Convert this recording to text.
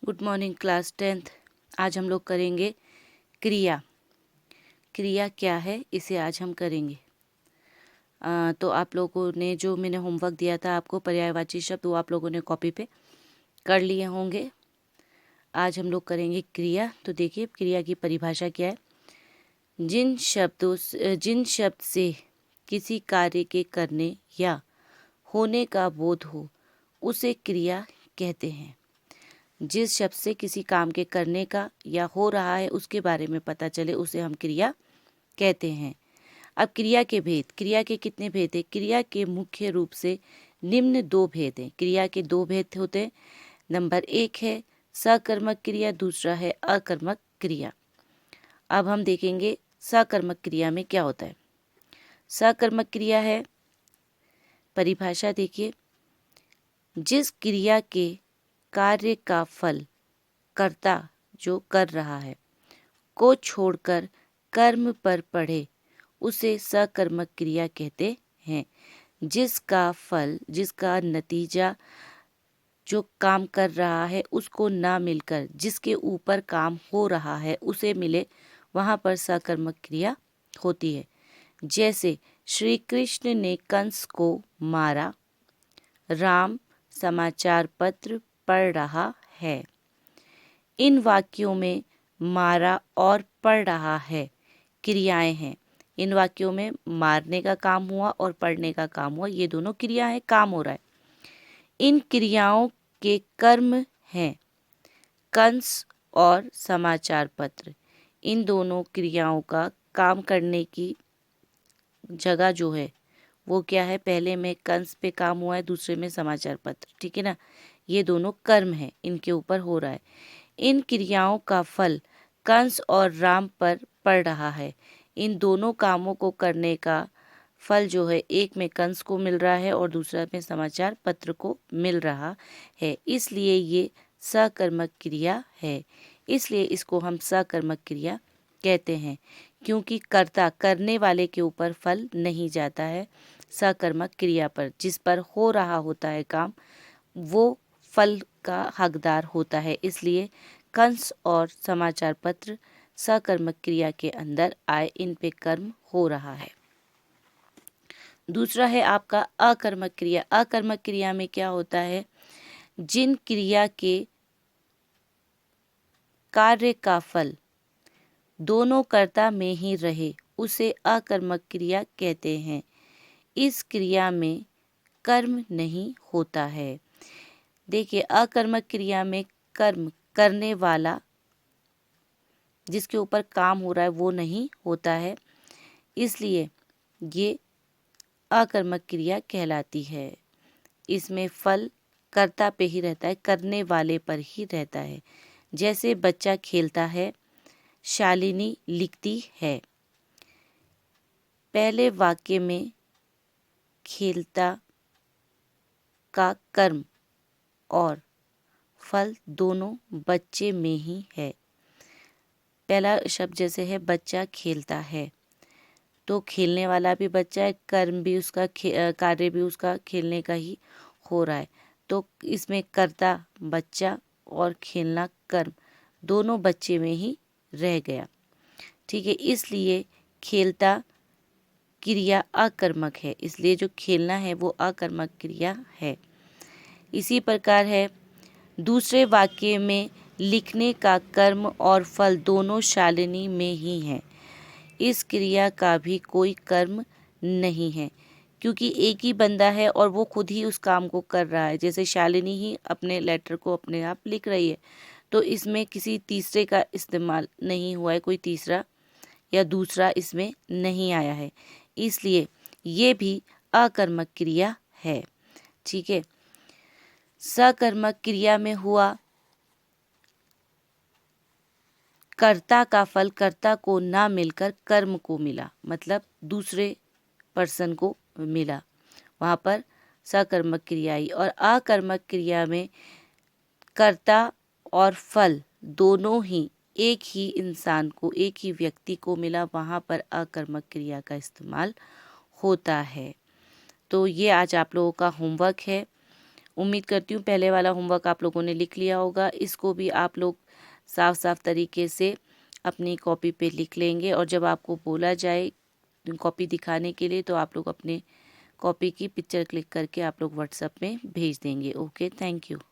Good morning class 10th। आज हम लोग करेंगे क्रिया। क्रिया क्या है इसे आज हम करेंगे। तो आप लोगों ने जो मैंने होमवर्क दिया था आपको पर्यायवाची शब्द, वो आप लोगों ने कॉपी पे कर लिए होंगे। आज हम लोग करेंगे क्रिया। तो देखिए क्रिया की परिभाषा क्या है। जिन शब्द से किसी कार्य के करने या होने का बोध हो उसे क्रिया कहते हैं। जिस शब्द से किसी काम के करने का या हो रहा है उसके बारे में पता चले उसे हम क्रिया कहते हैं। अब क्रिया के भेद। क्रिया के कितने भेद हैं? क्रिया के मुख्य रूप से निम्न 2 भेद हैं। क्रिया के 2 भेद होते हैं। नंबर 1 है सकर्मक क्रिया, दूसरा है अकर्मक क्रिया। अब हम देखेंगे सकर्मक क्रिया में क्या होता है। सकर्मक क्रिया है, परिभाषा देखिए, जिस क्रिया के कार्य का फल कर्ता जो कर रहा है को छोड़कर कर्म पर पड़े उसे सकर्मक क्रिया कहते हैं। जिसका फल, जिसका नतीजा जो काम कर रहा है उसको ना मिलकर जिसके ऊपर काम हो रहा है उसे मिले, वहाँ पर सकर्मक क्रिया होती है। जैसे श्री कृष्ण ने कंस को मारा, राम समाचार पत्र पढ़ रहा है। इन वाक्यों में मारा और पढ़ रहा है क्रियाएं हैं। इन वाक्यों में मारने का काम हुआ और पढ़ने का काम हुआ, ये दोनों क्रिया है, काम हो रहा है। इन क्रियाओं के कर्म हैं कंस और समाचार पत्र। इन दोनों क्रियाओं का काम करने की जगह जो है वो क्या है, पहले में कंस पे काम हुआ है, दूसरे में समाचार पत्र, ठीक है ना। ये दोनों कर्म है, इनके ऊपर हो रहा है। इन क्रियाओं का फल कंस और राम पर पड़ रहा है। इन दोनों कामों को करने का फल जो है एक में कंस को मिल रहा है और दूसरा में समाचार पत्र को मिल रहा है, इसलिए ये सकर्मक क्रिया है। इसलिए इसको हम सकर्मक क्रिया कहते हैं, क्योंकि कर्ता करने वाले के ऊपर फल नहीं जाता है, सकर्मक क्रिया पर जिस पर हो रहा होता है काम वो फल का हकदार होता है। इसलिए कंस और समाचार पत्र सकर्मक क्रिया के अंदर आए, इन पे कर्म हो रहा है। दूसरा है आपका अकर्मक क्रिया। अकर्मक क्रिया में क्या होता है, जिन क्रिया के कार्य का फल दोनों कर्ता में ही रहे उसे अकर्मक क्रिया कहते हैं। इस क्रिया में कर्म नहीं होता है। देखिए अकर्मक क्रिया में कर्म करने वाला जिसके ऊपर काम हो रहा है वो नहीं होता है, इसलिए ये अकर्मक क्रिया कहलाती है। इसमें फल कर्ता पे ही रहता है, करने वाले पर ही रहता है। जैसे बच्चा खेलता है, शालिनी लिखती है। पहले वाक्य में खेलता का कर्म और फल दोनों बच्चे में ही है। पहला शब्द जैसे है बच्चा खेलता है, तो खेलने वाला भी बच्चा है, कर्म भी उसका, कार्य भी उसका खेलने का ही हो रहा है। तो इसमें कर्ता बच्चा और खेलना कर्म दोनों बच्चे में ही रह गया, ठीक है। इसलिए खेलता क्रिया अकर्मक है, इसलिए जो खेलना है वो अकर्मक क्रिया है। इसी प्रकार है दूसरे वाक्य में लिखने का कर्म और फल दोनों शालिनी में ही हैं। इस क्रिया का भी कोई कर्म नहीं है, क्योंकि एक ही बंदा है और वो खुद ही उस काम को कर रहा है। जैसे शालिनी ही अपने लेटर को अपने आप लिख रही है, तो इसमें किसी तीसरे का इस्तेमाल नहीं हुआ है, कोई तीसरा या दूसरा इसमें नहीं आया है, इसलिए ये भी अकर्मक क्रिया है, ठीक है। सकर्मक क्रिया में हुआ कर्ता का फल कर्ता को ना मिलकर कर्म को मिला, मतलब दूसरे पर्सन को मिला, वहाँ पर सकर्मक क्रिया आई। और अकर्मक क्रिया में कर्ता और फल दोनों ही एक ही इंसान को, एक ही व्यक्ति को मिला, वहाँ पर अकर्मक क्रिया का इस्तेमाल होता है। तो ये आज आप लोगों का होमवर्क है। उम्मीद करती हूँ पहले वाला होमवर्क आप लोगों ने लिख लिया होगा। इसको भी आप लोग साफ साफ तरीके से अपनी कॉपी पे लिख लेंगे और जब आपको बोला जाए कॉपी दिखाने के लिए तो आप लोग अपने कॉपी की पिक्चर क्लिक करके आप लोग व्हाट्सएप में भेज देंगे। Okay, thank you.